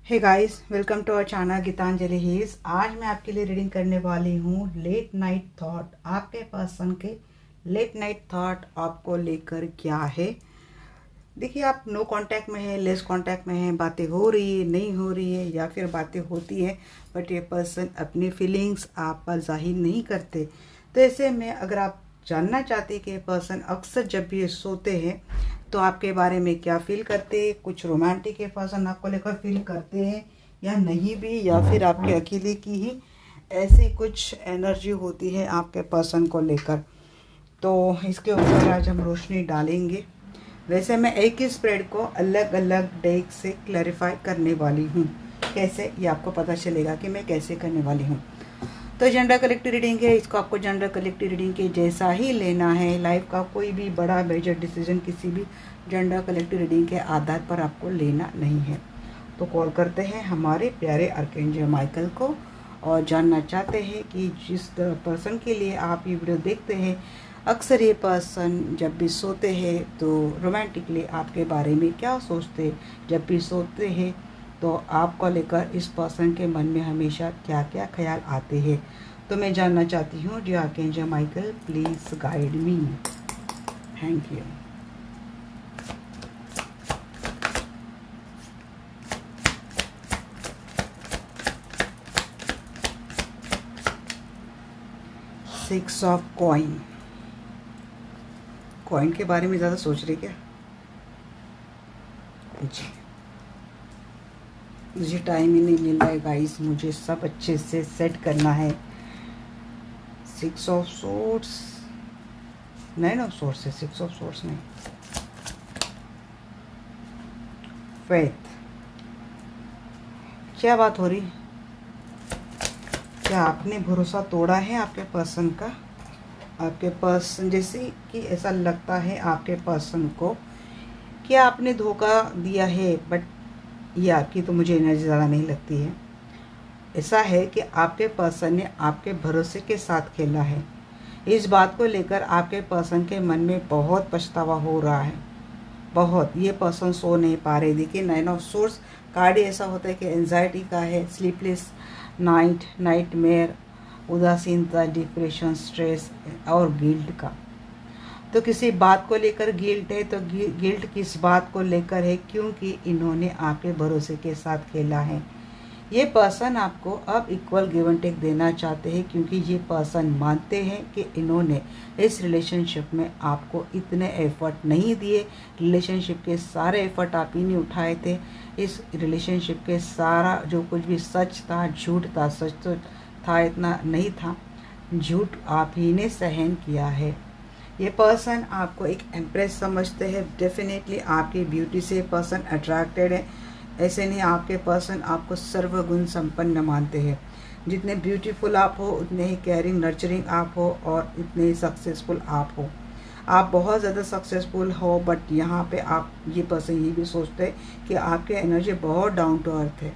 Hey guys, welcome to our channel Geetanjali Heals. आज मैं आपके लिए रीडिंग करने वाली हूँ लेट नाइट थॉट। आपके पर्सन के लेट नाइट थॉट आपको लेकर क्या है। देखिए, आप नो कांटेक्ट में है, लेस कांटेक्ट में है, बातें हो रही है, नहीं हो रही है, या फिर बातें होती है बट ये पर्सन अपनी फीलिंग्स आप पर जाहिर नहीं करते। तो ऐसे में अगर आप जानना चाहते हैं कि ये पर्सन अक्सर जब भी ये सोते हैं तो आपके बारे में क्या फील करते हैं, कुछ रोमांटिक ये पर्सन आपको लेकर फील करते हैं या नहीं भी, या फिर आपके अकेले की ही ऐसी कुछ एनर्जी होती है आपके पर्सन को लेकर, तो इसके ऊपर आज हम रोशनी डालेंगे। वैसे मैं एक ही स्प्रेड को अलग अलग डेक से क्लैरिफाई करने वाली हूँ। कैसे, ये आपको पता चलेगा कि मैं कैसे करने वाली हूँ। तो जनरल कलेक्टिव रीडिंग है, इसको आपको जनरल कलेक्टिव रीडिंग के जैसा ही लेना है। लाइफ का कोई भी बड़ा मेजर डिसीजन किसी भी जनरल कलेक्टिव रीडिंग के आधार पर आपको लेना नहीं है। तो कॉल करते हैं हमारे प्यारे आर्कएंजल माइकल को और जानना चाहते हैं कि जिस पर्सन के लिए आप ये वीडियो देखते हैं, अक्सर ये पर्सन जब भी सोते हैं तो रोमांटिकली आपके बारे में क्या सोचते, जब भी सोते हैं तो आपको लेकर इस पर्सन के मन में हमेशा क्या क्या ख्याल आते हैं। तो मैं जानना चाहती हूँ जी archangel Michael, please guide me. Thank you. Six of coin. Coin के बारे में ज़्यादा सोच रही क्या जी? मुझे टाइम ही नहीं मिल रहा है गाइस, मुझे सब अच्छे से सेट करना है। Six of swords, nine of swords है, सिक्स ऑफ सोर्ड्स नहीं। फेथ, क्या बात हो रही? क्या आपने भरोसा तोड़ा है आपके पर्सन का? आपके पर्सन, जैसे कि ऐसा लगता है आपके पर्सन को कि आपने धोखा दिया है, बट ये आपकी तो मुझे एनर्जी ज़्यादा नहीं लगती है। ऐसा है कि आपके पर्सन ने आपके भरोसे के साथ खेला है। इस बात को लेकर आपके पर्सन के मन में बहुत पछतावा हो रहा है, बहुत। ये पर्सन सो नहीं पा रहे। देखिए, नाइन ऑफ सोर्स कार्ड ऐसा होता है कि एंजाइटी का है, स्लीपलेस नाइट, नाइटमेयर, उदासीनता, डिप्रेशन, स्ट्रेस और गिल्ट का। तो किसी बात को लेकर गिल्ट है, तो गिल्ट किस बात को लेकर है? क्योंकि इन्होंने आपके भरोसे के साथ खेला है। ये पर्सन आपको अब इक्वल गिव एंड टेक देना चाहते हैं, क्योंकि ये पर्सन मानते हैं कि इन्होंने इस रिलेशनशिप में आपको इतने एफर्ट नहीं दिए। रिलेशनशिप के सारे एफर्ट आप ही नहीं उठाए थे। इस रिलेशनशिप के सारा जो कुछ भी सच था, झूठ था, सच तो था इतना नहीं था, झूठ आप ही ने सहन किया है। ये पर्सन आपको एक एम्प्रेस समझते हैं। डेफिनेटली आपकी ब्यूटी से पर्सन अट्रैक्टेड है। ऐसे नहीं, आपके पर्सन आपको सर्वगुण संपन्न मानते हैं। जितने ब्यूटीफुल आप हो, उतने ही केयरिंग नर्चरिंग आप हो और इतने ही सक्सेसफुल आप हो। आप बहुत ज़्यादा सक्सेसफुल हो, बट यहाँ पे आप, ये पर्सन ये भी सोचते हैं कि आपके एनर्जी बहुत डाउन टू अर्थ है।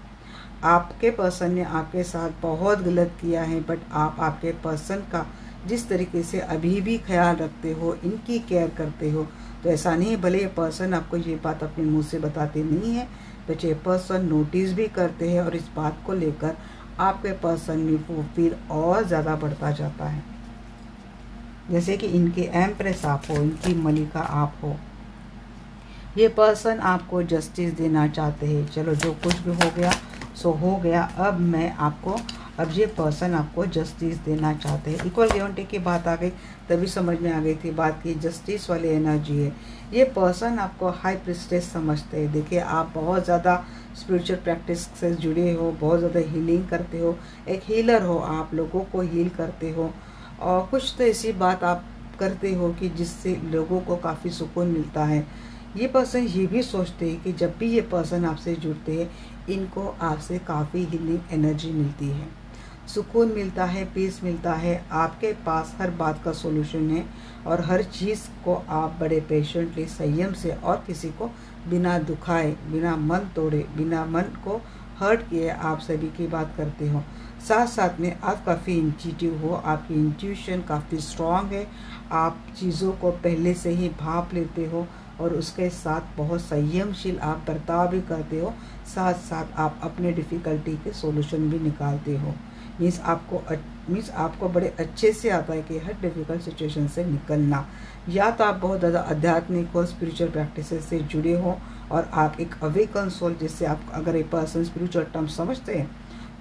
आपके पर्सन ने आपके साथ बहुत गलत किया है, बट आप आपके पर्सन का जिस तरीके से अभी भी ख्याल रखते हो, इनकी केयर करते हो, तो ऐसा नहीं है। भले ये पर्सन आपको ये बात अपने मुंह से बताते नहीं है, बट ये पर्सन नोटिस भी करते हैं और इस बात को लेकर आपके पर्सन में वो फील और ज़्यादा बढ़ता जाता है। जैसे कि इनके एम्प्रेस आप हो, इनकी मलिका आप हो। ये पर्सन आपको जस्टिस देना चाहते हैं। चलो, जो कुछ भी हो गया सो हो गया। अब ये पर्सन आपको जस्टिस देना चाहते हैं। इक्वल गिव एंड टेक की बात आ गई, तभी समझ में आ गई थी बात की जस्टिस वाली एनर्जी है। ये पर्सन आपको हाई प्रिस्टेस समझते हैं। देखिए, आप बहुत ज़्यादा स्पिरिचुअल प्रैक्टिस से जुड़े हो, बहुत ज़्यादा हीलिंग करते हो, एक हीलर हो, आप लोगों को हील करते हो, और कुछ तो ऐसी बात आप करते हो कि जिससे लोगों को काफ़ी सुकून मिलता है। ये पर्सन ये भी सोचते हैं कि जब भी ये पर्सन आपसे जुड़ते हैं, इनको आपसे काफ़ी हीलिंग एनर्जी मिलती है, सुकून मिलता है, पीस मिलता है। आपके पास हर बात का सॉल्यूशन है और हर चीज़ को आप बड़े पेशेंटली, संयम से और किसी को बिना दुखाए, बिना मन तोड़े, बिना मन को हर्ट किए आप सभी की बात करते हो। साथ साथ में आप काफ़ी इंट्यूटिव हो, आपकी इंट्यूशन काफ़ी स्ट्रॉन्ग है। आप चीज़ों को पहले से ही भाप लेते हो, और उसके साथ बहुत संयमशील आप बर्ताव भी करते हो, साथ साथ आप अपने डिफ़िकल्टी के सॉल्यूशन भी निकालते हो। मीन्स आपको बड़े अच्छे से आता है कि हर डिफ़िकल्ट सिचुएशन से निकलना। या तो आप बहुत ज़्यादा आध्यात्मिक और स्पिरिचुअल प्रैक्टिसेस से जुड़े हो और आप एक अवेकन सोल, जिससे आप अगर एक पर्सन स्पिरिचुअल टर्म समझते हैं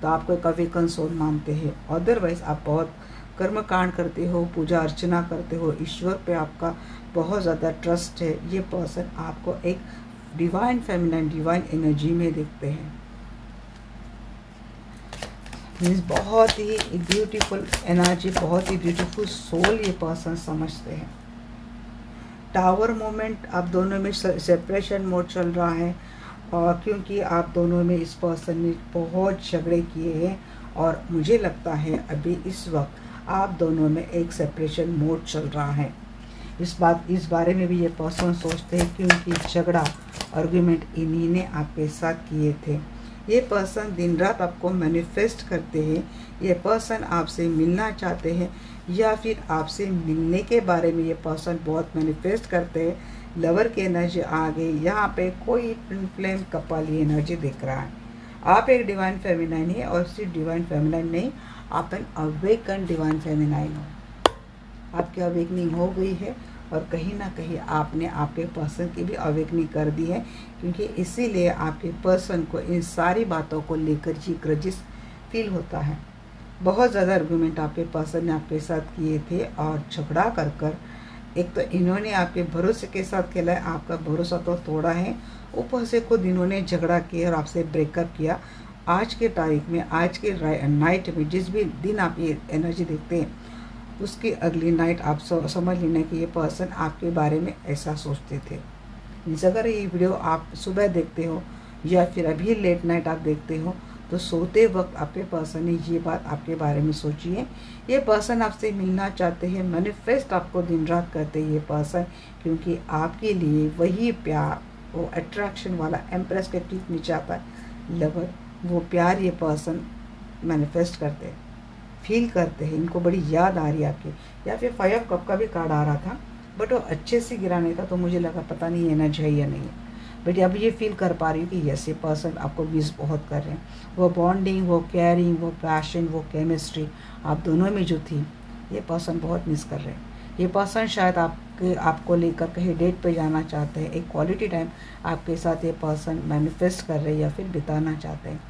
तो आपको एक अवेकन सोल मानते हैं। अदरवाइज़ आप बहुत कर्म कांड करते हो, पूजा अर्चना करते हो, ईश्वर पे आपका बहुत ज़्यादा ट्रस्ट है। ये पर्सन आपको एक डिवाइन फेमिनाइन, डिवाइन एनर्जी में देखते हैं। मीन्स बहुत ही ब्यूटीफुल एनर्जी, बहुत ही ब्यूटीफुल सोल ये पर्सन समझते हैं। टावर मोमेंट, आप दोनों में सेपरेशन मोड चल रहा है, और क्योंकि आप दोनों में इस पर्सन ने बहुत झगड़े किए हैं, और मुझे लगता है अभी इस वक्त आप दोनों में एक सेपरेशन मोड चल रहा है। इस बारे में भी ये पर्सन सोचते हैं, क्योंकि झगड़ा आर्गुमेंट इन्हीं ने आपके साथ किए थे। ये पर्सन दिन रात आपको मैनिफेस्ट करते हैं। ये पर्सन आपसे मिलना चाहते हैं, या फिर आपसे मिलने के बारे में ये पर्सन बहुत मैनिफेस्ट करते हैं। लवर की एनर्जी आ गई, यहाँ पे कोई फ्लेम कपल ये एनर्जी दिख रहा है। आप एक डिवाइन फेमिनाइन है, और सिर्फ डिवाइन फेमिनाइन नहीं, आप एन अवेकन डिवाइन फेमिनाइन हो। आपकी अवेकनिंग हो गई है, और कहीं ना कहीं आपने आपके पर्सन की भी अवेकनिंग कर दी है, क्योंकि इसीलिए आपके पर्सन को इन सारी बातों को लेकर जी ग्रजिस फील होता है। बहुत ज़्यादा आर्गुमेंट आपके पर्सन ने आपके साथ किए थे, और झगड़ा कर एक तो इन्होंने आपके भरोसे के साथ खेला है, आपका भरोसा तो तोड़ा है, ऊपर से खुद इन्होंने झगड़ा किया और आपसे ब्रेकअप किया। आज के तारीख में, आज के नाइट में, जिस भी दिन आप ये एनर्जी देखते हैं, उसकी अगली नाइट आप समझ लेना कि ये पर्सन आपके बारे में ऐसा सोचते थे। अगर ये वीडियो आप सुबह देखते हो या फिर अभी लेट नाइट आप देखते हो, तो सोते वक्त आपके पर्सन ने ये बात आपके बारे में सोची है। ये पर्सन आपसे मिलना चाहते हैं, मैनिफेस्ट आपको दिन रात करते हैं ये पर्सन, क्योंकि आपके लिए वही प्यार, वो अट्रैक्शन वाला एम्प्रेस के ठीक नीचे आता है लवर, वो प्यार ये पर्सन मैनिफेस्ट करते हैं, फील करते हैं। इनको बड़ी याद आ रही है आपकी। या फिर 5 कप का भी कार्ड आ रहा था, बट वो अच्छे से गिरा नहीं था, तो मुझे लगा पता नहीं एनर्जी है या नहीं है। बट अब ये फील कर पा रही हूँ कि यस, ये पर्सन आपको मिस बहुत कर रहे हैं। वो बॉन्डिंग, वो केयरिंग, वो पैशन, वो केमिस्ट्री आप दोनों में जो थी, ये पर्सन बहुत मिस कर रहे हैं। ये पर्सन शायद आपको लेकर कहीं डेट पे जाना चाहते हैं, एक क्वालिटी टाइम आपके साथ ये पर्सन मैनिफेस्ट कर रहे हैं, या फिर बिताना चाहते हैं।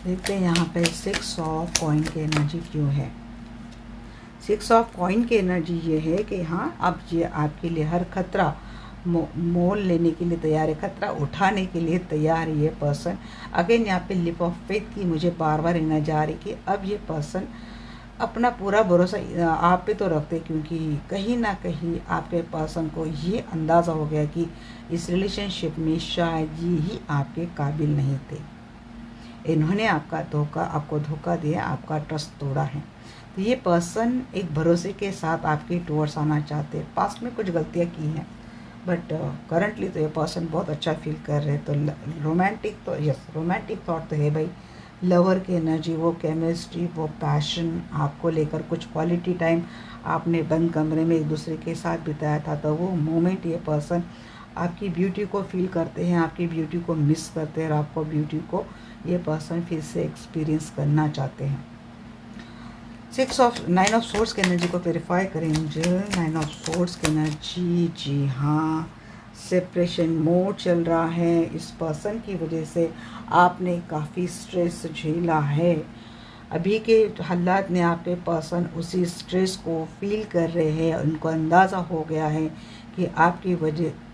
देखते हैं यहाँ पे 6 ऑफ कॉइन की एनर्जी क्यों है। 6 ऑफ कॉइन की एनर्जी ये है कि हाँ, अब ये आपके लिए हर खतरा मोल लेने के लिए तैयार है, खतरा उठाने के लिए तैयार है ये पर्सन। अगेन यहाँ पे लिप ऑफ फेथ की मुझे बार बार एनर्जी आ रही कि अब ये पर्सन अपना पूरा भरोसा आप पे तो रखते, क्योंकि कहीं ना कहीं आपके पर्सन को ये अंदाज़ा हो गया कि इस रिलेशनशिप में शायद ये ही आपके काबिल नहीं थे। इन्होंने आपको धोखा दिया, आपका ट्रस्ट तोड़ा है। तो ये पर्सन एक भरोसे के साथ आपके टूवर्ड्स आना चाहते हैं। पास्ट में कुछ गलतियाँ की हैं, बट करंटली तो ये पर्सन बहुत अच्छा फील कर रहे हैं। तो रोमांटिक थॉट तो है भाई, लवर की एनर्जी, वो केमिस्ट्री, वो पैशन, आपको लेकर कुछ क्वालिटी टाइम आपने बंद कमरे में एक दूसरे के साथ बिताया था, तो वो मोमेंट ये पर्सन आपकी ब्यूटी को फील करते हैं, आपकी ब्यूटी को मिस करते हैं, और आपको ब्यूटी को ये पर्सन फिर से एक्सपीरियंस करना चाहते हैं। 9 ऑफ सोर्ड्स की एनर्जी को वेरीफाई करें मुझे। 9 ऑफ सोर्ड्स की एनर्जी, जी हाँ, सेपरेशन मोड चल रहा है। इस पर्सन की वजह से आपने काफ़ी स्ट्रेस झेला है। अभी के हालात में आपके पर्सन उसी स्ट्रेस को फील कर रहे हैं। उनको अंदाज़ा हो गया है कि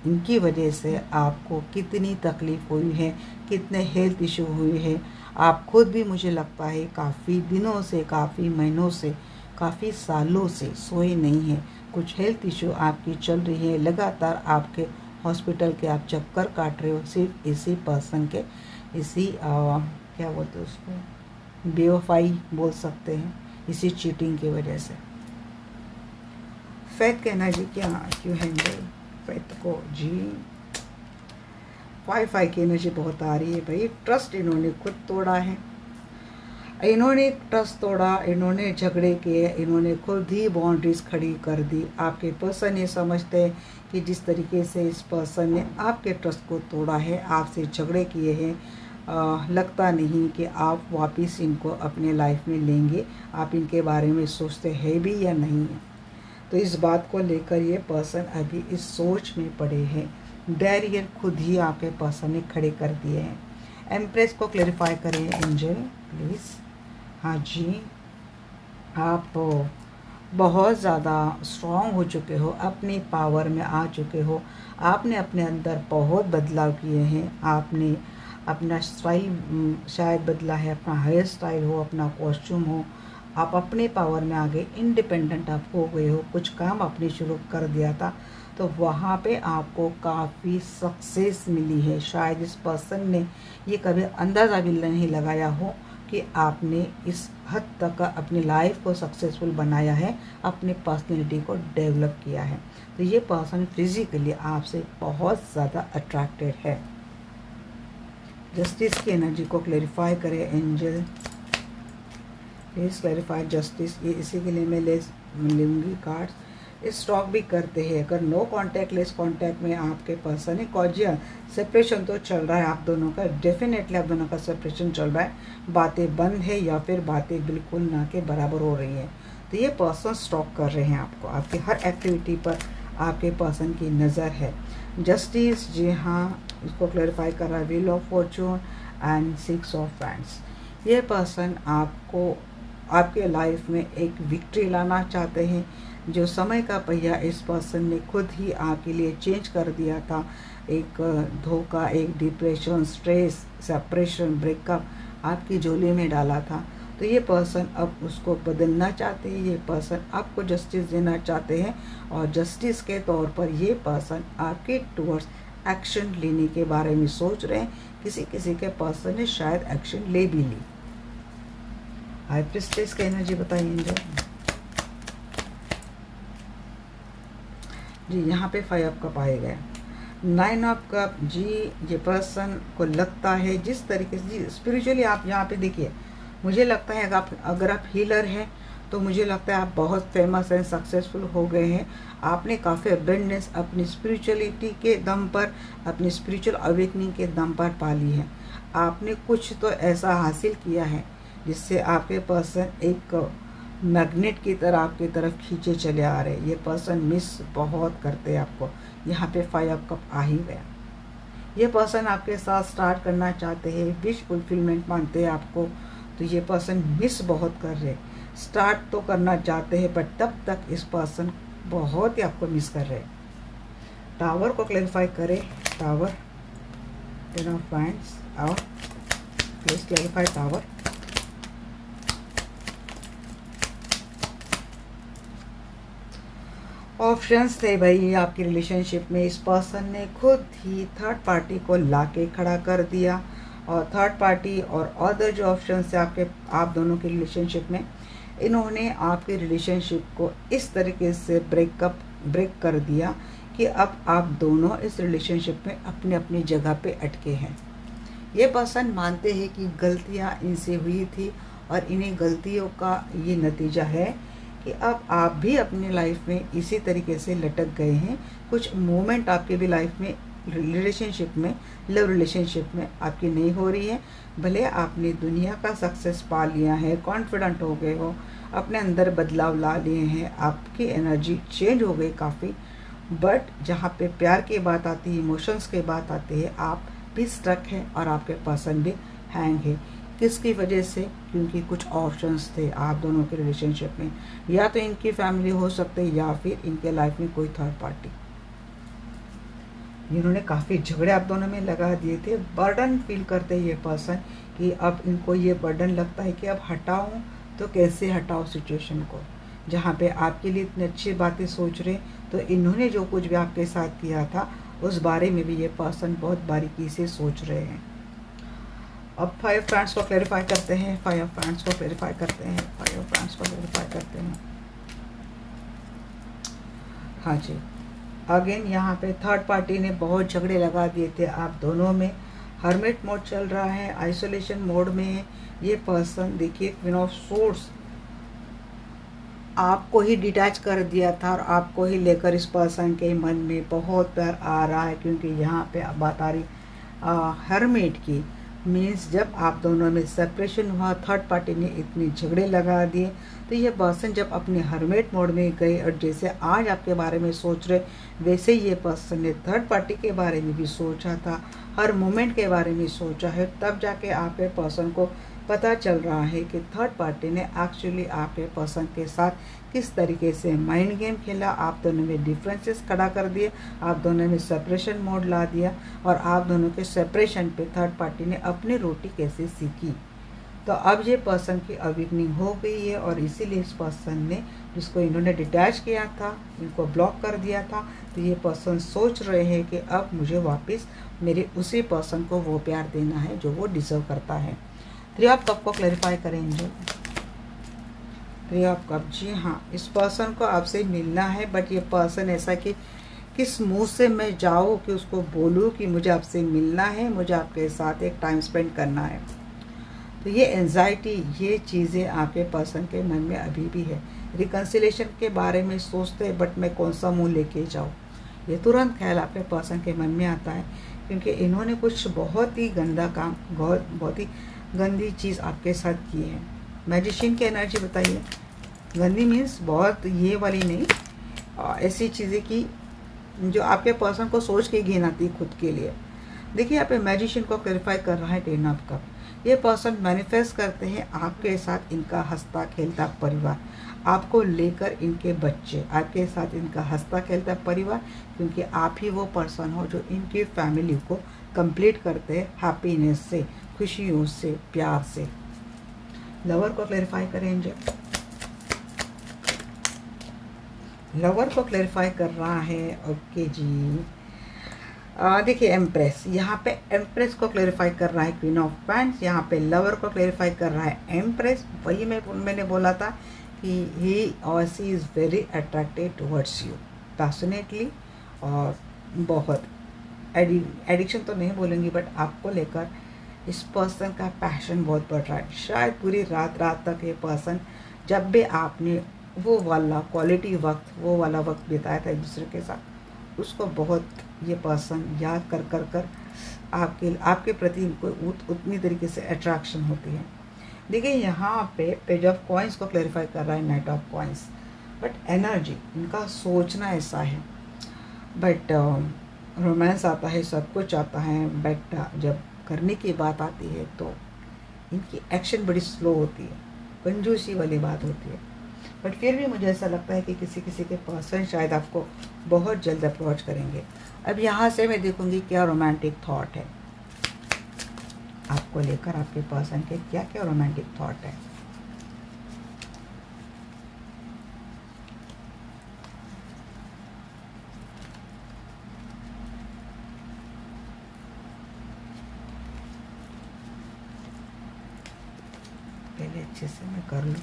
इनकी वजह से आपको कितनी तकलीफ़ हुई है, कितने हेल्थ इशू हुए हैं। आप खुद भी, मुझे लगता है, काफ़ी दिनों से, काफ़ी महीनों से, काफ़ी सालों से सोए नहीं हैं। कुछ हेल्थ इशू आपकी चल रही है, लगातार आपके हॉस्पिटल के आप चक्कर काट रहे हो, सिर्फ इसी पर्सन के, इसी क्या बोलते हैं उसको, बेवफाई बोल सकते हैं, इसी चीटिंग की वजह से। फेथ की एनर्जी क्यों हैंडल फेथ को, जी 5 की एनर्जी बहुत आ रही है भाई। ट्रस्ट इन्होंने खुद तोड़ा है। इन्होंने ट्रस्ट तोड़ा, इन्होंने झगड़े किए, इन्होंने खुद ही बाउंड्रीज खड़ी कर दी। आपके पर्सन ये समझते हैं कि जिस तरीके से इस पर्सन ने आपके ट्रस्ट को तोड़ा है, आपसे झगड़े किए हैं, लगता नहीं कि आप वापस इनको अपने लाइफ में लेंगे। आप इनके बारे में सोचते हैं भी या नहीं है। तो इस बात को लेकर ये पर्सन अभी इस सोच में पड़े हैं। बैरियर खुद ही आपके पर्सन ने खड़े कर दिए हैं। एम्प्रेस को क्लैरिफाई करें एंजल प्लीज़। हाँ जी, आप बहुत ज़्यादा स्ट्रॉन्ग हो चुके हो, अपनी पावर में आ चुके हो। आपने अपने अंदर बहुत बदलाव किए हैं। आपने अपना स्टाइल शायद बदला है, अपना हेयर स्टाइल हो, अपना कॉस्ट्यूम हो। आप अपने पावर में आ गए, इंडिपेंडेंट आप हो गए हो। कुछ काम आपने शुरू कर दिया था तो वहाँ पे आपको काफ़ी सक्सेस मिली है। शायद इस पर्सन ने ये कभी अंदाज़ा भी नहीं लगाया हो कि आपने इस हद तक अपनी लाइफ को सक्सेसफुल बनाया है, अपनी पर्सनैलिटी को डेवलप किया है। तो ये पर्सन फिजिकली आपसे बहुत ज़्यादा अट्रैक्टेड है। जस्टिस की एनर्जी को क्लैरिफाई करें एंजल प्लीज क्लैरिफाई जस्टिस। ये इसी के लिए मैं लूँगी कार्ड्स। स्टॉक भी करते हैं। अगर नो कांटेक्ट लेस कांटेक्ट में आपके पर्सन है, कॉजियल सेपरेशन तो चल रहा है आप दोनों का, डेफिनेटली आप दोनों का सेपरेशन चल रहा है। बातें बंद है या फिर बातें बिल्कुल ना के बराबर हो रही है। तो ये पर्सन स्टॉक कर रहे हैं आपको, आपकी हर एक्टिविटी पर आपके पर्सन की नज़र है। जस्टिस, जी हाँ, इसको क्लैरिफाई कर रहा है wheel of Fortune and 6 of wands. ये पर्सन आपको आपके लाइफ में एक विक्ट्री लाना चाहते हैं। जो समय का पहिया इस पर्सन ने खुद ही आपके लिए चेंज कर दिया था, एक धोखा, एक डिप्रेशन, स्ट्रेस, सेपरेशन, ब्रेकअप आपकी झोली में डाला था। तो ये पर्सन अब उसको बदलना चाहते हैं। ये पर्सन आपको जस्टिस देना चाहते हैं और जस्टिस के तौर पर ये पर्सन आपके टुवर्ड्स एक्शन लेने के बारे में सोच रहे हैं। किसी किसी के पर्सन ने शायद एक्शन ले भी ली। हाई प्रिस्टेस की एनर्जी बताइए जी। यहाँ पे 5 ऑफ कप आए गए, 9 ऑफ कप। जी, ये पर्सन को लगता है जिस तरीके से जी स्पिरिचुअली आप यहाँ पे देखिए, मुझे लगता है अगर आप हीलर हैं तो मुझे लगता है आप बहुत फेमस हैं, सक्सेसफुल हो गए हैं। आपने काफ़ी अबेंडेंस अपनी स्पिरिचुअलिटी के दम पर, अपनी स्पिरिचुअल अवेकनिंग के दम पर पाली है। आपने कुछ तो ऐसा हासिल किया है जिससे आपके पर्सन एक मैग्नेट की तरह आपकी तरफ खींचे चले आ रहे हैं। ये पर्सन मिस बहुत करते हैं आपको। यहाँ पे 5 ऑफ कप आ ही गया। ये पर्सन आपके साथ स्टार्ट करना चाहते हैं, विश फुलफिलमेंट मांगते हैं आपको। तो ये पर्सन मिस बहुत कर रहे हैं। स्टार्ट तो करना चाहते हैं पर तब तक इस पर्सन बहुत ही आपको मिस कर रहे हैं। टावर को क्लैरिफाई करें। टावर, 10 ऑफ वैंड्स और प्लीज क्लैरिफाई टावर। ऑप्शंस थे भाई आपकी रिलेशनशिप में। इस पर्सन ने खुद ही थर्ड पार्टी को लाके खड़ा कर दिया और थर्ड पार्टी और अदर जो ऑप्शंस थे आप दोनों की रिलेशनशिप में, इन्होंने आपके रिलेशनशिप को इस तरीके से ब्रेक कर दिया कि अब आप दोनों इस रिलेशनशिप में अपनी अपनी जगह पे अटके हैं। ये पर्सन मानते हैं कि गलतियां इनसे हुई थी और इन्हीं गलतियों का ये नतीजा है कि अब आप भी अपनी लाइफ में इसी तरीके से लटक गए हैं। कुछ मोमेंट आपके भी लाइफ में, रिलेशनशिप में, लव रिलेशनशिप में आपकी नहीं हो रही है। भले आपने दुनिया का सक्सेस पा लिया है, कॉन्फिडेंट हो गए हो, अपने अंदर बदलाव ला लिए हैं, आपकी एनर्जी चेंज हो गई काफ़ी, बट जहाँ पे प्यार की बात आती है, इमोशंस की बात आती है, आप भी स्ट्रक हैं और आपके पर्सन भी हैंग है। किसकी वजह से? क्योंकि कुछ ऑप्शंस थे आप दोनों के रिलेशनशिप में। या तो इनकी फैमिली हो सकती है या फिर इनके लाइफ में कोई थर्ड पार्टी। इन्होंने काफ़ी झगड़े आप दोनों में लगा दिए थे। बर्डन फील करते ये पर्सन कि अब इनको ये बर्डन लगता है कि अब हटाऊं तो कैसे हटाओ सिचुएशन को। जहाँ पे आपके लिए इतनी अच्छी बातें सोच रहे, तो इन्होंने जो कुछ भी आपके साथ किया था उस बारे में भी ये पर्सन बहुत बारीकी से सोच रहे हैं। अब 5 फ्रेंड्स को क्लैरिफाई करते हैं। 5 फ्रेंड्स को क्लैरिफाई करते हैं। 5 फ्रेंड्स को क्लैरिफाई करते हैं। हाँ जी, अगेन यहाँ पे थर्ड पार्टी ने बहुत झगड़े लगा दिए थे आप दोनों में। हर्मिट मोड चल रहा है, आइसोलेशन मोड में है ये पर्सन। देखिए क्वीन ऑफ सोर्ड्स आपको ही डिटैच कर दिया था और आपको ही लेकर इस पर्सन के मन में बहुत प्यार आ रहा है, क्योंकि यहाँ पे बात आ रही हर्मिट की। मीन्स जब आप दोनों में सेपरेशन हुआ, थर्ड पार्टी ने इतने झगड़े लगा दिए, तो ये पर्सन जब अपने हर्मिट मोड में गए और जैसे आज आपके बारे में सोच रहे वैसे ये पर्सन ने थर्ड पार्टी के बारे में भी सोचा था, हर मोमेंट के बारे में सोचा है। तब जाके आपके पर्सन को पता चल रहा है कि थर्ड पार्टी ने एक्चुअली आपके पर्सन के साथ किस तरीके से माइंड गेम खेला, आप दोनों में डिफरेंसेस खड़ा कर दिए, आप दोनों में सेपरेशन मोड ला दिया और आप दोनों के सेपरेशन पे थर्ड पार्टी ने अपनी रोटी कैसे सीखी। तो अब ये पर्सन की अवेकनिंग हो गई है और इसीलिए इस पर्सन ने, जिसको इन्होंने डिटैच किया था, इनको ब्लॉक कर दिया था, तो ये पर्सन सोच रहे हैं कि अब मुझे वापस मेरे उसी पर्सन को वो प्यार देना है जो वो डिजर्व करता है। 3 ऑफ कप को क्लैरिफाई करेंगे। 3 ऑफ कप, जी हाँ, इस पर्सन को आपसे मिलना है, बट ये पर्सन ऐसा कि किस मुंह से मैं जाऊँ कि उसको बोलूँ कि मुझे आपसे मिलना है, मुझे आपके साथ एक टाइम स्पेंड करना है। तो ये एंजाइटी, ये चीज़ें आपके पर्सन के मन में अभी भी है। रिकन्सिलेशन के बारे में सोचते हैं, बट मैं कौन सा मुंह लेके जाऊँ, ये तुरंत ख्याल आपके पर्सन के मन में आता है, क्योंकि इन्होंने कुछ बहुत ही गंदा काम, बहुत ही गंदी चीज़ आपके साथ की है। मैजिशियन की एनर्जी बताइए। गंदी मीन्स बहुत ये वाली नहीं, ऐसी चीज़ें की जो आपके पर्सन को सोच के घिन आती खुद के लिए। देखिए यहाँ पे मैजिशियन को क्लैरिफाई कर रहा है 10 ऑफ कप। ये पर्सन मैनिफेस्ट करते हैं आपके साथ इनका हंसता खेलता परिवार, आपको लेकर इनके बच्चे, आपके साथ इनका हंसता खेलता परिवार, क्योंकि आप ही वो पर्सन हो जो इनकी फैमिली को कंप्लीट करते हैं हैप्पीनेस से, खुशियों से, प्यार से। लवर को क्लैरिफाई करेंगे। लवर को क्लैरिफाई कर रहा है, ओके जी। देखिए एम्प्रेस, यहाँ पे एम्प्रेस को क्लैरिफाई कर रहा है क्वीन ऑफ पैंट्स, यहाँ पे लवर को क्लैरिफाई कर रहा है एम्प्रेस। वही मैंने बोला था कि ही और she is very attracted towards you passionately, और बहुत एडिक्शन तो नहीं बोलूँगी, बट आपको लेकर इस पर्सन का पैशन बहुत बढ़ रहा है। शायद पूरी रात तक ये पर्सन, जब भी आपने वो वाला क्वालिटी वक्त, वो वाला वक्त बिताया था एक दूसरे के साथ, उसको बहुत ये पर्सन याद कर आपके प्रति इनको उतनी तरीके से अट्रैक्शन होती है। देखिए यहाँ पे पेज ऑफ कॉइन्स को क्लैरिफाई कर रहा है night of coins. But energy, इनका सोचना ऐसा है, बट रोमांस आता है, सब कुछ आता है, बट जब करने की बात आती है तो इनकी एक्शन बड़ी स्लो होती है, कंजूसी वाली बात होती है। बट फिर भी मुझे ऐसा लगता है कि किसी के पर्सन शायद आपको बहुत जल्द अप्रोच करेंगे। अब यहाँ से मैं देखूँगी क्या रोमांटिक थॉट है आपको लेकर, आपके पर्सन के क्या क्या रोमांटिक थॉट है। पहले अच्छे से मैं कर लूँ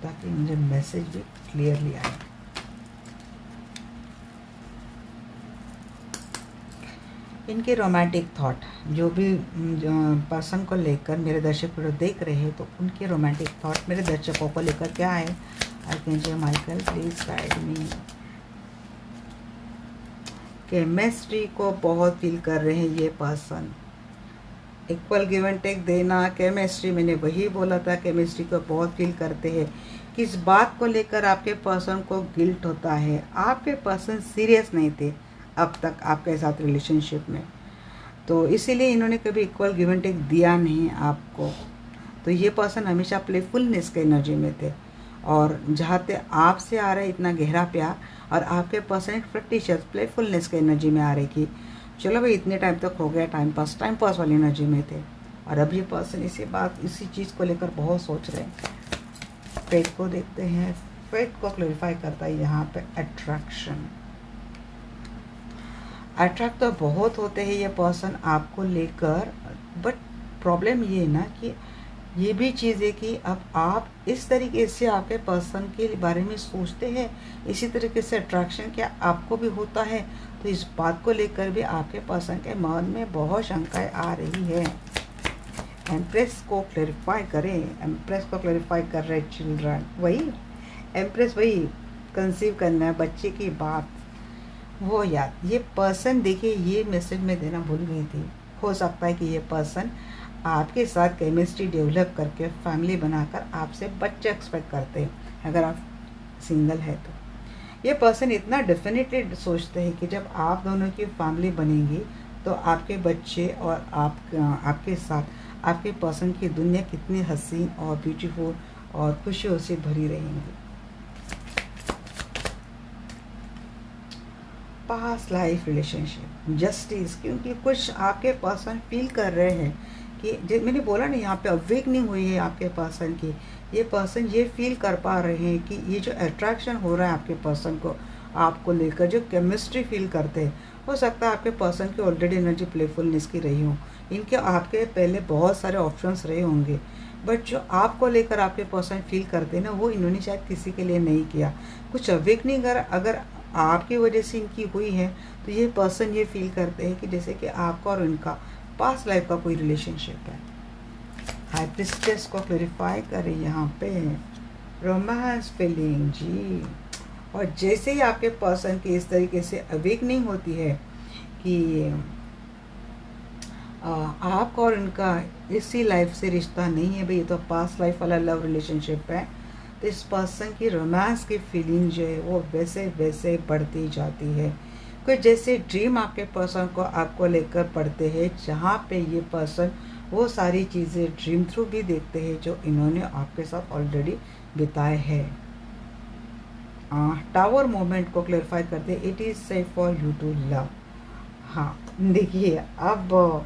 ताकि मुझे मैसेज भी क्लियरली आए। इनके रोमांटिक थॉट, जो भी पर्सन को लेकर मेरे दर्शक वीडियो देख रहे हैं, तो उनके रोमांटिक थॉट मेरे दर्शकों को लेकर क्या है। Archangel Michael please guide me. Chemistry को बहुत फील कर रहे हैं ये person, equal give and take देना, केमिस्ट्री, मैंने वही बोला था, केमिस्ट्री को बहुत फील करते हैं। किस बात को लेकर आपके पर्सन को गिल्ट होता है, आपके पर्सन सीरियस नहीं थे अब तक आपके साथ रिलेशनशिप में, तो इसीलिए इन्होंने कभी इक्वल गिव एंड टेक दिया नहीं आपको। तो ये पर्सन हमेशा प्लेफुलनेस के एनर्जी में थे, और जहाँ तक आपसे आ रहा है इतना गहरा प्यार, और आपके पर्सन एक फ्रक्टिशियस प्लेफुलनेस के एनर्जी में आ रही कि चलो भाई इतने टाइम तक हो गया, टाइम पास वाली एनर्जी में थे। और अब ये पर्सन इसी चीज़ को लेकर बहुत सोच रहे हैं। फेट को देखते हैं। फेट को क्लैरिफाई करता है यहाँ पे अट्रैक्शन। अट्रैक्ट तो बहुत होते हैं ये पर्सन आपको लेकर, बट प्रॉब्लम ये है ना कि ये भी चीज़ है कि अब आप इस तरीके से आपके पर्सन के बारे में सोचते हैं, इसी तरीके से अट्रैक्शन क्या आपको भी होता है, तो इस बात को लेकर भी आपके पर्सन के मन में बहुत शंकाएं आ रही है। एम्प्रेस को क्लैरिफाई करें, एम्प्रेस को क्लैरिफाई कर रहे चिल्ड्रन, वही एम्प्रेस, वही कंसीव करना है बच्चे की बात वो याद। ये पर्सन देखिए, ये मैसेज में देना भूल गई थी। हो सकता है कि ये पर्सन आपके साथ केमिस्ट्री डेवलप करके फैमिली बनाकर आपसे बच्चे एक्सपेक्ट करते हैं। अगर आप सिंगल है तो ये पर्सन इतना डेफिनेटली सोचते हैं कि जब आप दोनों की फैमिली बनेगी तो आपके बच्चे और आपके साथ आपके पर्सन की दुनिया कितनी हसीन और ब्यूटीफुल और खुशियों से भरी रहेंगी। पास्ट लाइफ रिलेशनशिप, जस्टिस, क्योंकि कुछ आपके पर्सन फील कर रहे हैं कि मैंने बोला ना यहाँ पे अवेकनिंग हुई है आपके पर्सन की। ये पर्सन ये फील कर पा रहे हैं कि ये जो अट्रैक्शन हो रहा है आपके पर्सन को आपको लेकर, जो केमिस्ट्री फील करते हैं, हो सकता है आपके पर्सन की ऑलरेडी एनर्जी प्लेफुलनेस की रही हो, इनके आपके पहले बहुत सारे ऑप्शंस रहे होंगे, बट जो आपको लेकर आपके पर्सन फील करते हैं ना, वो इन्होंने शायद किसी के लिए नहीं किया। कुछ अवेकनिंग अगर आपकी वजह से इनकी हुई है तो ये पर्सन ये फील करते हैं कि जैसे कि आपका और इनका पास्ट लाइफ का कोई रिलेशनशिप है। हाई प्रिस्टेस को क्लैरिफाई करें यहाँ पे, रोमांस फीलिंग जी। और जैसे ही आपके पर्सन की इस तरीके से अवेकनिंग होती है कि आपका और इनका इसी लाइफ से रिश्ता नहीं है भाई, ये तो पास्ट लाइफ वाला लव रिलेशनशिप है, तो इस पर्सन की रोमांस की फीलिंग जो है वो वैसे वैसे बढ़ती जाती है। कोई जैसे ड्रीम आपके पर्सन को आपको लेकर पढ़ते हैं, जहाँ पे ये पर्सन वो सारी चीज़ें ड्रीम थ्रू भी देखते हैं जो इन्होंने आपके साथ ऑलरेडी बिताए हैं। टावर मोमेंट को क्लैरिफाई करते हैं, it is safe for you to love. हाँ देखिए, अब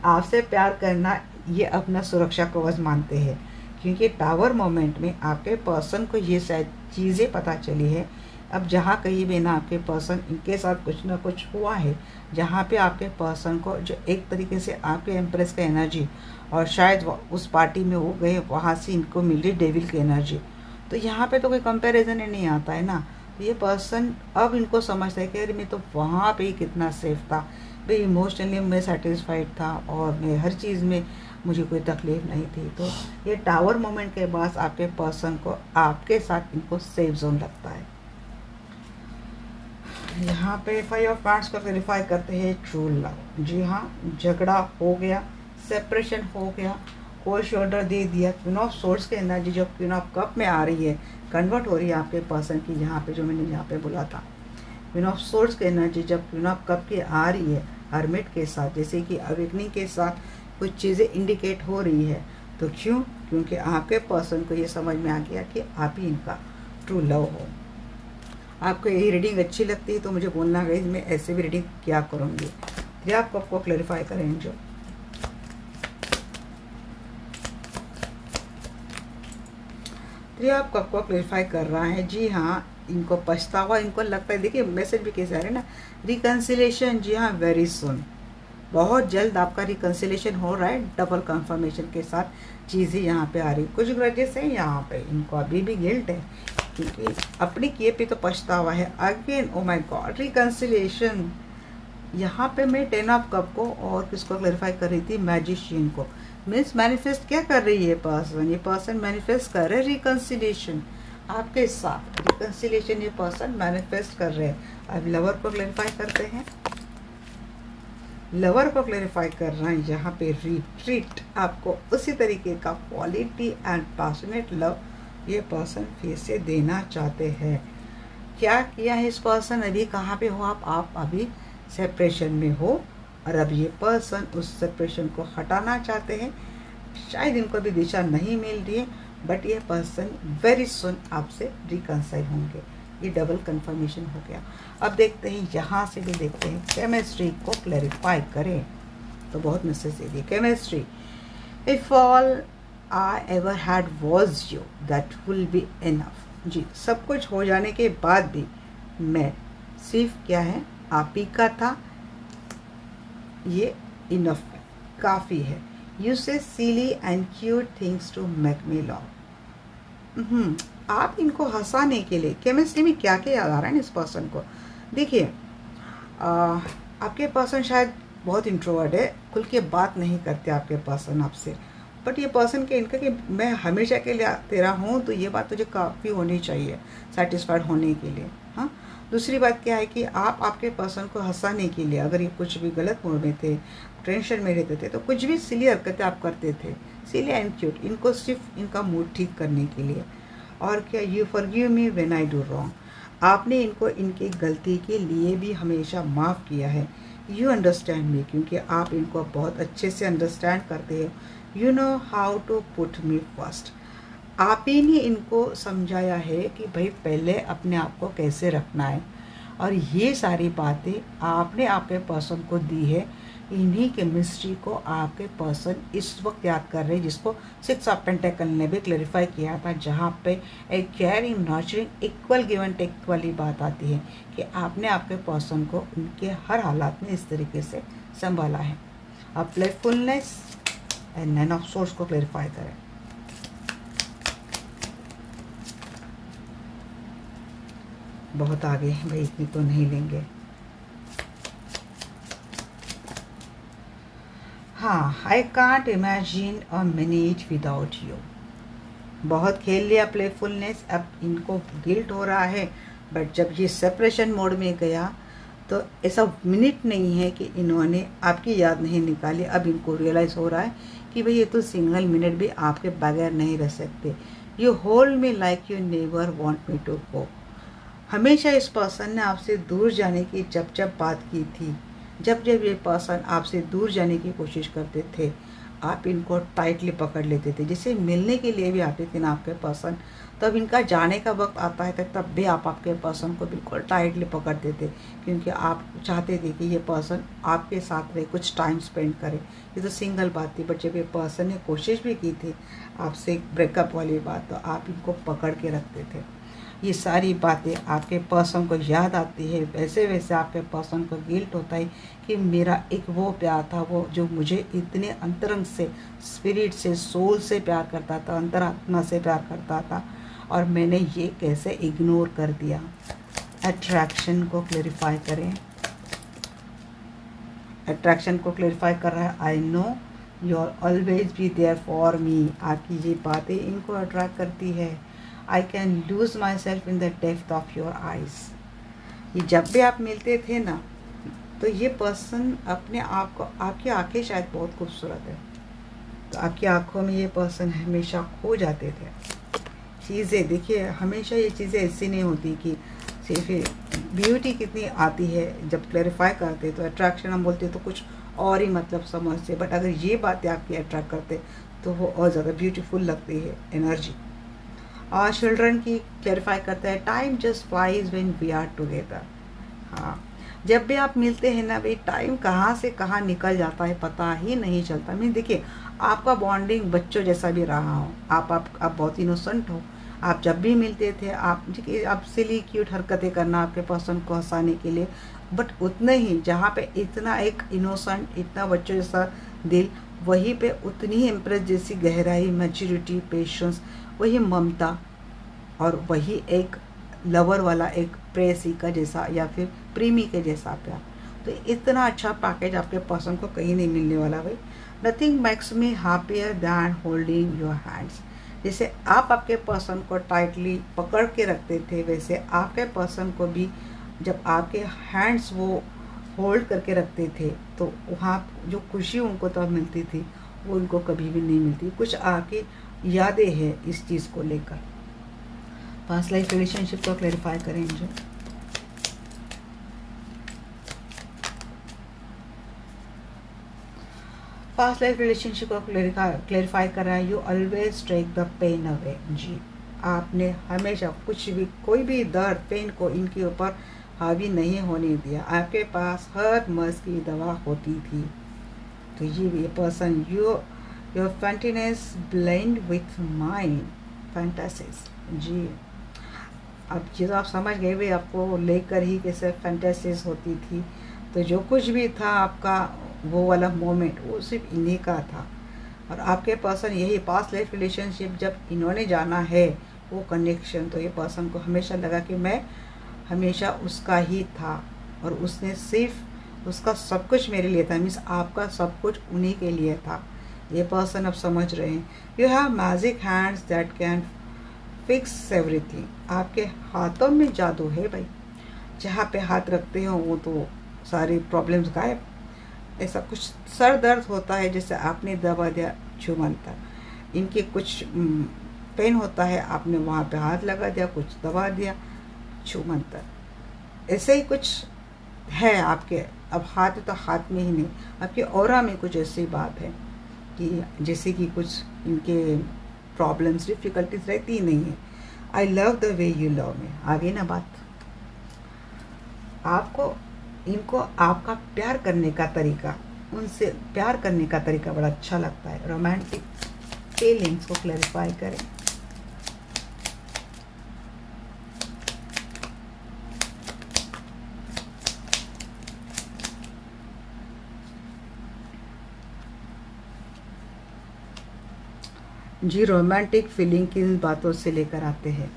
आपसे प्यार करना ये अपना सुरक्षा कवच मानते हैं, क्योंकि टावर मोमेंट में आपके पर्सन को ये शायद चीज़ें पता चली है। अब जहाँ कहीं भी ना आपके पर्सन इनके साथ कुछ ना कुछ हुआ है, जहाँ पे आपके पर्सन को जो एक तरीके से आपके एम्प्रेस का एनर्जी, और शायद उस पार्टी में वो गए, वहाँ से इनको मिल रही डेविल की एनर्जी, तो यहाँ पे तो कोई कंपैरिजन ही नहीं आता है ना। तो ये पर्सन अब इनको समझता है कि अरे मैं तो वहाँ पे ही कितना सेफ था भाई, इमोशनली मैं सेटिस्फाइड था और मैं हर चीज़ में मुझे कोई तकलीफ नहीं थी। तो ये टावर मोमेंट के बाद आपके पर्सन को आपके साथ इनको सेफ जोन लगता है। यहाँ पे 5 ऑफ वांड्स को वेरीफाई करते हैं ट्रू लव। जी हाँ, झगड़ा हो गया, सेपरेशन हो गया, कोई शोल्डर दे दिया, क्वीन ऑफ सोर्स की एनर्जी जो क्वीन ऑफ कप में आ रही है, कन्वर्ट हो रही है आपके पर्सन की। यहाँ पे जो मैंने यहाँ पे बोला था, क्वीन ऑफ सोर्स की एनर्जी जब क्वीन ऑफ कप की आ रही है हर्मिट के साथ, जैसे कि अवेकनिंग के साथ कुछ चीज़ें इंडिकेट हो रही है। तो क्यों? क्योंकि आपके पर्सन को ये समझ में आ गया कि आप ही इनका ट्रू लव हो। आपको यही रीडिंग अच्छी लगती है तो मुझे बोलना गई, मैं ऐसे भी रीडिंग क्या करूँगी। ये आप कब को क्लैरिफाई करें जो आप कब को क्लैरिफाई कर रहा है। जी हाँ, इनको पछतावा, इनको लगता है, देखिए मैसेज भी कैसे आ रहे हैं ना, रिकन्सिलेशन। जी हाँ, वेरी सुन, बहुत जल्द आपका रिकन्सिलेशन हो रहा है, डबल कंफर्मेशन के साथ चीज़ें यहाँ पे आ रही। कुछ ग्रजेस हैं यहाँ पे, इनको अभी भी गिल्ट है क्योंकि अपने किए पे तो पछतावा है। Again oh my God, reconciliation. यहाँ पे मैं 10 ऑफ कप को और किसको क्लैरिफाई कर रही थी, मैजिशियन को। मीन्स मैनिफेस्ट क्या कर रही है पर्सन, ये पर्सन मैनिफेस्ट कर रहे हैं रिकन्सिलेशन आपके साथ। रिकन्सिलेशन ये पर्सन मैनिफेस्ट कर रहे हैं। अब लवर को क्लैरिफाई करते हैं। लवर को क्लैरिफाई कर रहा है यहाँ पे रिट्रीट, आपको उसी तरीके का क्वालिटी एंड पैशनेट लव ये पर्सन फिर से देना चाहते हैं। क्या किया है इस पर्सन, अभी कहाँ पे हो आप अभी सेपरेशन में हो, और अब ये पर्सन उस सेपरेशन को हटाना चाहते हैं। शायद इनको भी दिशा नहीं मिल रही है, बट ये पर्सन वेरी सुन आपसे रिकन्साइल होंगे। ये डबल कंफर्मेशन हो गया। अब देखते हैं, यहाँ से भी देखते हैं, केमिस्ट्री को क्लैरिफाई करें तो बहुत मैसेज दे दिए। Chemistry, if all I ever had was you that will be enough. जी, सब कुछ हो जाने के बाद भी मैं सिर्फ क्या है आप ही का था, ये इनफ है, काफ़ी है। You say silly and cute things to make me love. आप इनको हंसाने के लिए, केमिस्ट्री में क्या क्या याद आ रहा है इस पर्सन को, देखिए आपके पर्सन शायद बहुत इंट्रोवर्ट है, खुल के बात नहीं करते आपके पर्सन आपसे, बट ये पर्सन के इनका कि मैं हमेशा के लिए तेरा हूँ, तो ये बात तुझे काफ़ी होनी चाहिए सेटिस्फाइड होने के लिए। हाँ, दूसरी बात क्या है कि आप आपके पर्सन को हंसाने के लिए, अगर ये कुछ भी गलत मूड में थे, टेंशन में रहते थे, तो कुछ भी सिली हरकतें आप करते थे, सिली एंड क्यूट, इनको सिर्फ इनका मूड ठीक करने के लिए। और क्या, you forgive me when I do wrong, आपने इनको इनकी गलती के लिए भी हमेशा माफ़ किया है। यू अंडरस्टैंड मी, क्योंकि आप इनको बहुत अच्छे से अंडरस्टैंड करते हो। You know how to put me first, आप ही ने इनको समझाया है कि भाई पहले अपने आप को कैसे रखना है, और ये सारी बातें आपने आपके पर्सन को दी है। इन्हीं केमिस्ट्री को आपके पर्सन इस वक्त याद कर रहे हैं, जिसको 6 ऑफ पेंटेकल ने भी क्लैरिफाई किया था, जहाँ पे एक caring, nurturing, equal give and take वाली बात आती है कि आपने आपके पर्सन को उनके हर हालात में इस तरीके से संभाला है। अब playfulness and nine of source को क्लैरिफाई करें। बहुत आगे हैं भाई, इतनी तो नहीं लेंगे। हाँ, I can't imagine a minute without you, बहुत खेल लिया प्लेफुलनेस, अब इनको गिल्ट हो रहा है, बट जब ये सेपरेशन मोड में गया तो ऐसा मिनट नहीं है कि इन्होंने आपकी याद नहीं निकाली। अब इनको रियलाइज़ हो रहा है कि भाई ये तो सिंगल मिनट भी आपके बगैर नहीं रह सकते। You hold me like you never want me to go, हमेशा इस पर्सन ने आपसे दूर जाने की जब जब बात की थी, जब जब ये पर्सन आपसे दूर जाने की कोशिश करते थे, आप इनको टाइटली पकड़ लेते थे। जैसे मिलने के लिए भी आते थे ना आपके पर्सन, तब इनका जाने का वक्त आता है तब भी आप आपके पर्सन को बिल्कुल टाइटली पकड़ते थे, क्योंकि आप चाहते थे कि ये पर्सन आपके साथ रहे, कुछ टाइम स्पेंड करे। ये तो सिंगल बात थी, बट जब ये पर्सन ने कोशिश भी की थी आपसे ब्रेकअप वाली बात, तो आप इनको पकड़ के रखते थे। ये सारी बातें आपके पर्सन को याद आती है, वैसे वैसे आपके पर्सन को गिल्ट होता है कि मेरा एक वो प्यार था, वो जो मुझे इतने अंतरंग से, स्पिरिट से, सोल से प्यार करता था, अंतरात्मा से प्यार करता था, और मैंने ये कैसे इग्नोर कर दिया। अट्रैक्शन को क्लैरिफाई करें। अट्रैक्शन को क्लैरिफाई कर रहा है, I know you are always be there for me, आपकी ये बातें इनको अट्रैक्ट करती है। I can lose myself in the depth of your eyes, ये जब भी आप मिलते थे ना, तो ये पर्सन अपने आप को, आपकी आंखें शायद बहुत खूबसूरत है, तो आपकी आंखों में ये पर्सन हमेशा खो जाते थे। चीज़ें देखिए, हमेशा ये चीज़ें ऐसी नहीं होती कि सिर्फ ब्यूटी कितनी आती है, जब क्लैरिफाई करते तो अट्रैक्शन हम बोलते तो कुछ और ही मतलब समझते, बट अगर ये बातें आपकी अट्रैक्ट करते तो वो और ज़्यादा ब्यूटीफुल लगती है एनर्जी। और चिल्ड्रन की क्लैरिफाई करता है, time just flies when we are together. हाँ, जब भी आप मिलते हैं ना भाई, टाइम कहाँ से कहाँ निकल जाता है पता ही नहीं चलता। मैं देखिए, आपका बॉन्डिंग बच्चों जैसा भी रहा हो, आप बहुत इनोसेंट हो, आप जब भी मिलते थे आप सिली क्यूट हरकतें करना आपके पर्सन को हंसाने के लिए, बट उतने ही जहाँ पे इतना एक इनोसेंट, इतना बच्चों जैसा दिल, वहीं पे उतनी ही इम्प्रेस जैसी गहराई, मैच्योरिटी, पेशेंस, वही ममता, और वही एक लवर वाला एक प्रेसी का जैसा या फिर प्रेमी के जैसा प्यार। तो इतना अच्छा पैकेज आपके पर्सन को कहीं नहीं मिलने वाला भाई। Nothing makes me happier than holding your hands, जैसे आप आपके पर्सन को टाइटली पकड़ के रखते थे, वैसे आपके पर्सन को भी जब आपके हैंड्स वो होल्ड करके रखते थे, तो वहाँ जो खुशी उनको तब मिलती थी वो उनको कभी भी नहीं मिलती। कुछ आके यादें हैं इस चीज़ को लेकर। पास्ट लाइफ रिलेशनशिप को क्लैरिफाई करें जो पास्ट लाइफ रिलेशनशिप को क्लैरिफाई कर रहा है, you always take the pain away. जी, आपने हमेशा कुछ भी, कोई भी दर्द, पेन को इनके ऊपर हावी नहीं होने दिया। आपके पास हर मर्ज की दवा होती थी। तो ये person, your fantasies blend with mind fantasies. जी, अब ये तो आप समझ गए भाई, आपको लेकर ही कैसे फैंटासीज होती थी। तो जो कुछ भी था आपका वो वाला मोमेंट, वो सिर्फ इन्हीं का था। और आपके पर्सन यही पास्ट लाइफ रिलेशनशिप जब इन्होंने जाना है वो कनेक्शन, तो ये पर्सन को हमेशा लगा कि मैं हमेशा उसका ही था, और उसने सिर्फ उसका सब कुछ मेरे लिए था, मीन्स आपका सब कुछ उन्हीं के लिए था। ये पर्सन अब समझ रहे हैं। You have magic hands that can fix everything. आपके हाथों में जादू है भाई, जहाँ पे हाथ रखते हो वो तो सारी प्रॉब्लम्स गायब। ऐसा कुछ सर दर्द होता है जैसे आपने दबा दिया छुमंतर, इनके कुछ पेन होता है आपने वहाँ पे हाथ लगा दिया, कुछ दबा दिया छुमंतर, ऐसे ही कुछ है आपके। अब हाथ तो हाथ में ही नहीं, आपके ऑरा में कुछ ऐसी बात है कि जैसे कि कुछ इनके प्रॉब्लम्स डिफ़िकल्टीज रहती ही नहीं है। I love the way you love मी। आगे ना बात, आपको इनको आपका प्यार करने का तरीका, उनसे प्यार करने का तरीका बड़ा अच्छा लगता है। रोमांटिक फीलिंग्स को क्लैरिफाई करें। जी, रोमांटिक फीलिंग किन बातों से लेकर आते हैं?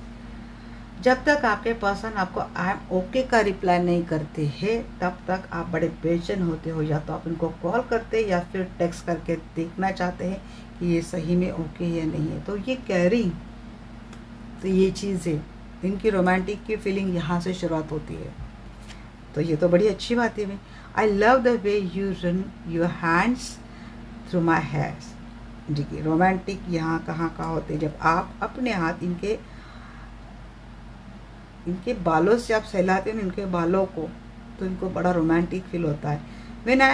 जब तक आपके पर्सन आपको आई एम ओके का रिप्लाई नहीं करते हैं तब तक आप बड़े बेचैन होते हो। या तो आप इनको कॉल करते या फिर टेक्स्ट करके देखना चाहते हैं कि ये सही में ओके या नहीं है। तो ये कैरिंग, तो ये चीज़ें, इनकी रोमांटिक की फीलिंग यहाँ से शुरुआत होती है। तो ये तो बड़ी अच्छी बात है भाई। I love the way you run your hands through my hairs. देखिए रोमांटिक यहाँ कहाँ होते हैं, जब आप अपने हाथ इनके बालों से आप सहलाते हैं, इनके बालों को, तो इनको बड़ा रोमांटिक फील होता है। When I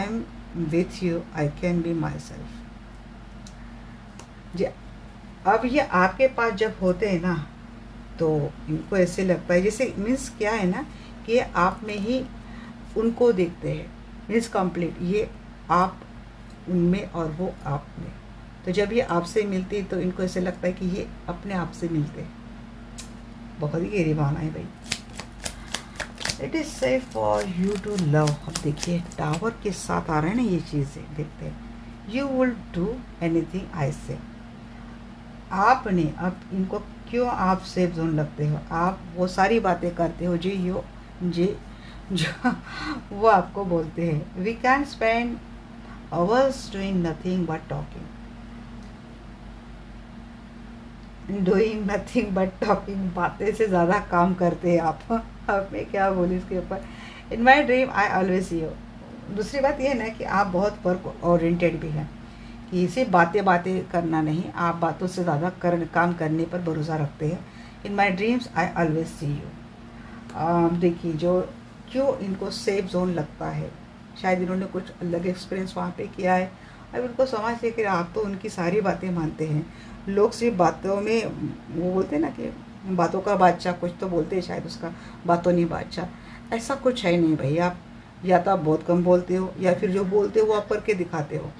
am with you I can be myself. जी, अब ये आपके पास जब होते हैं ना तो इनको ऐसे लगता है जैसे, मीन्स क्या है ना कि आप में ही उनको देखते हैं, मीन्स कंप्लीट, ये आप उनमें और वो आप में। तो जब ये आपसे मिलती है तो इनको ऐसे लगता है कि ये अपने आप से मिलते हैं। बहुत ही गहरी भावना है भाई। It is safe for you to love. अब देखिए टावर के साथ आ रहे हैं ना ये चीज़ें, देखते हैं। You will do anything I से। आपने अब इनको क्यों आप सेफ जोन लगते हो, आप वो सारी बातें करते हो जो वो आपको बोलते हैं। We can spend hours doing nothing but talking, doing nothing but talking. बातें से ज़्यादा काम करते हैं आप। अब मैं क्या बोलूँ इसके ऊपर। In my dream I always see you. दूसरी बात यह है ना कि आप बहुत वर्क ओरिएंटेड भी हैं, कि सिर्फ बातें करना नहीं, आप बातों से ज़्यादा काम करने पर भरोसा रखते हैं। In my dreams I always see you. देखिए जो क्यों इनको सेफ जोन लगता है, शायद इन्होंने कुछ अलग एक्सपीरियंस वहाँ पे किया है। अब इनको समझ है कि आप तो उनकी सारी बातें मानते हैं। लोग सिर्फ बातों में, वो बोलते हैं ना कि बातों का बादशाह, कुछ तो बोलते हैं शायद उसका, बातों नहीं बादशाह। ऐसा कुछ है नहीं भाई। आप या तो आप बहुत कम बोलते हो या फिर जो बोलते हो वो आप करके दिखाते हो।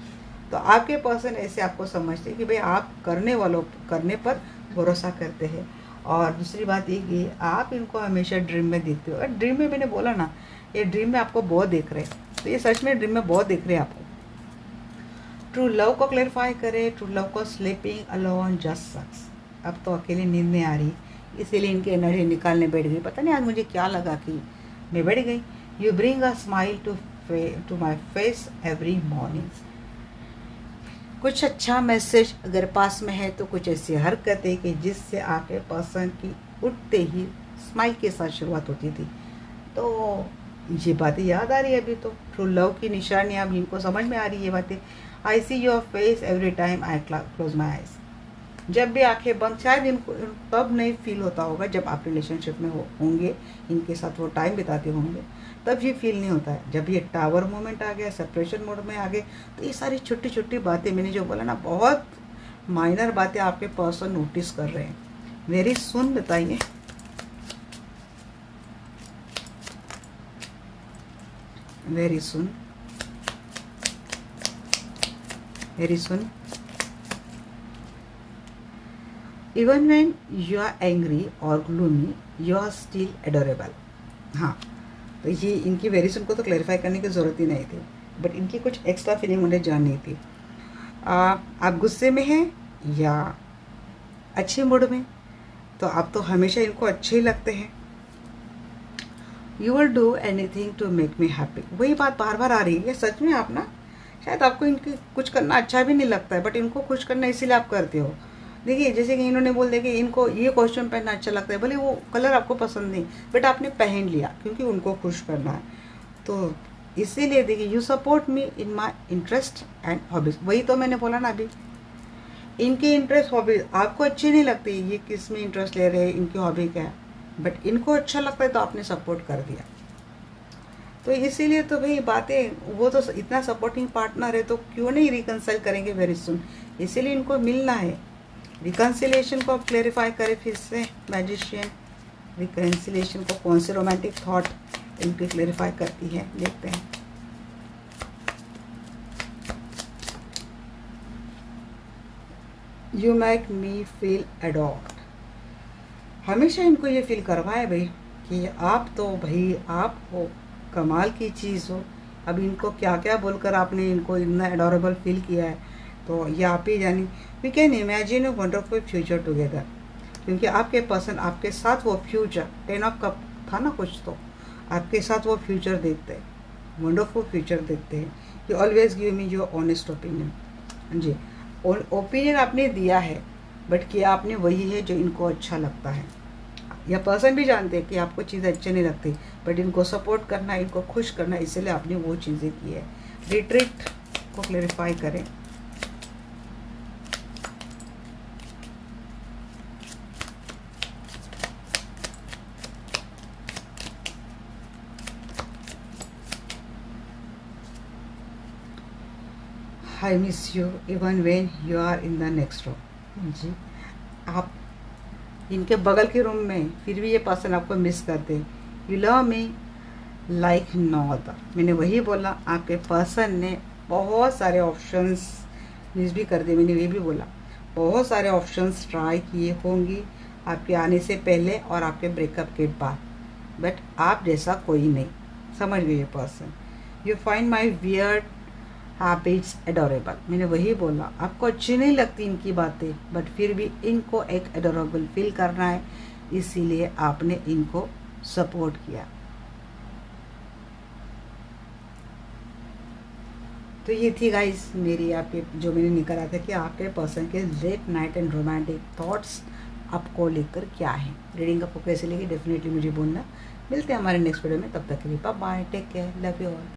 तो आपके पर्सन ऐसे आपको समझते हैं कि भाई आप करने पर भरोसा करते हैं। और दूसरी बात ये कि आप इनको हमेशा ड्रीम में देखते हो। और ड्रीम में मैंने बोला ना, ये ड्रीम में आपको बहुत देख रहे हैं, तो ये सच में ड्रीम में बहुत देख रहे हैं आपको। ट्रू लव को क्लैरिफाई करें। ट्रू लव को स्लीपिंग अलोन जस्ट सक्स। अब तो अकेले नींद नहीं आ रही, इसीलिए इनकी एनर्जी निकालने बैठ गई। पता नहीं आज मुझे क्या लगा कि मैं बैठ गई। You bring a smile to my face every morning. कुछ अच्छा मैसेज अगर पास में है तो कुछ ऐसी हरकतें कि जिससे आपके पर्सन की उठते ही स्माइल के साथ शुरुआत होती थी। तो ये बातें याद आ रही है अभी। तो ट्रू लव की निशानी अब इनको समझ में आ रही है ये बातें। I see your face every time I close my eyes. जब भी आंखें बंद, शायद इनको तब नहीं फील होता होगा जब आप रिलेशनशिप में होंगे, इनके साथ वो टाइम बिताते होंगे, तब ये फील नहीं होता है। जब ये टावर मोमेंट आ गया, सेपरेशन मोड में आ गए, तो ये सारी छोटी छोटी बातें, मैंने जो बोला ना, बहुत माइनर बातें आपके पर्सन नोटिस कर रहे हैं। मेरी सुन बताइए, very soon, very soon. Even when you are angry और gloomy you are still adorable. हाँ, तो ये इनकी वेरी सुन को तो क्लैरिफाई करने की ज़रूरत ही नहीं थी, बट इनकी कुछ एक्स्ट्रा फीलिंग मुझे जाननी थी। आप गुस्से में हैं या अच्छे मूड में, तो आप तो हमेशा इनको अच्छे ही लगते हैं। You will do anything to make me happy. वही बात बार बार आ रही है। ये सच में आप ना, शायद आपको इनकी कुछ करना अच्छा भी नहीं लगता है, बट इनको खुश करना इसीलिए आप करते हो। देखिए, जैसे कि इन्होंने बोल दिया कि इनको ये कॉस्ट्यूम पहनना अच्छा लगता है, भले वो कलर आपको पसंद नहीं, बट आपने पहन लिया क्योंकि उनको खुश करना है। तो इसीलिए देखिए, you support me in my interest and hobbies. वही तो मैंने बोला ना अभी, इनकी इंटरेस्ट हॉबीज आपको अच्छी नहीं लगती, ये किस में इंटरेस्ट ले रहे हैं, इनकी हॉबी क्या है, बट इनको अच्छा लगता है तो आपने सपोर्ट कर दिया। तो इसीलिए तो भाई बातें, वो तो इतना सपोर्टिंग पार्टनर है तो क्यों नहीं रिकंसाइल करेंगे वेरी सुन। इसीलिए इनको मिलना है। रिकंसिलेशन को आप क्लेरिफाई करें फिर से मैजिशियन। रिकंसिलेशन को कौन से रोमांटिक थॉट इनकी क्लेरिफाई करती है, देखते हैं। You make me feel adored. हमेशा इनको ये फील करवाए भाई कि आप तो भाई आप हो, कमाल की चीज़ हो। अब इनको क्या क्या बोलकर आपने इनको इतना एडोरेबल फील किया है, तो ये आप ही जानी। We can imagine a wonderful future together. क्योंकि आपके पर्सन आपके साथ वो फ्यूचर, 10 ऑफ कप था ना कुछ, तो आपके साथ वो फ्यूचर देखते हैं, वंडरफुल फ्यूचर देखते हैं। You always give me your honest opinion. जी, ओपिनियन आपने दिया है, बट किया आपने वही है जो इनको अच्छा लगता है। या पर्सन भी जानते हैं कि आपको चीज़ें अच्छी नहीं लगती, बट इनको सपोर्ट करना, इनको खुश करना, इसलिए आपने वो चीज़ें की है। रिट्रीट को क्लेरिफाई करें। I miss you even when you are in the next room. जी, आप इनके बगल के रूम में फिर भी ये पर्सन आपको मिस करते। You love me like no other. मैंने वही बोला, आपके पर्सन ने बहुत सारे ऑप्शंस मिस भी कर दिए। मैंने ये भी बोला बहुत सारे ऑप्शंस ट्राई किए होंगी आपके आने से पहले और आपके ब्रेकअप के बाद, बट आप जैसा कोई नहीं। समझ गए ये person. You find my weird habits adorable. मैंने वही बोला, आपको अच्छी नहीं लगती इनकी बातें, बट फिर भी इनको एक एडोरेबल फील करना है, इसीलिए आपने इनको सपोर्ट किया। तो ये थी गाइस मेरी आपके जो मैंने निकाला था कि आपके पर्सन के late night and romantic thoughts आपको लेकर क्या है। रीडिंग आपको कैसे लगी डेफिनेटली मुझे बोलना। मिलते हैं हमारे नेक्स्ट वीडियो में, तब तक के लिए bye bye, take care, love you all.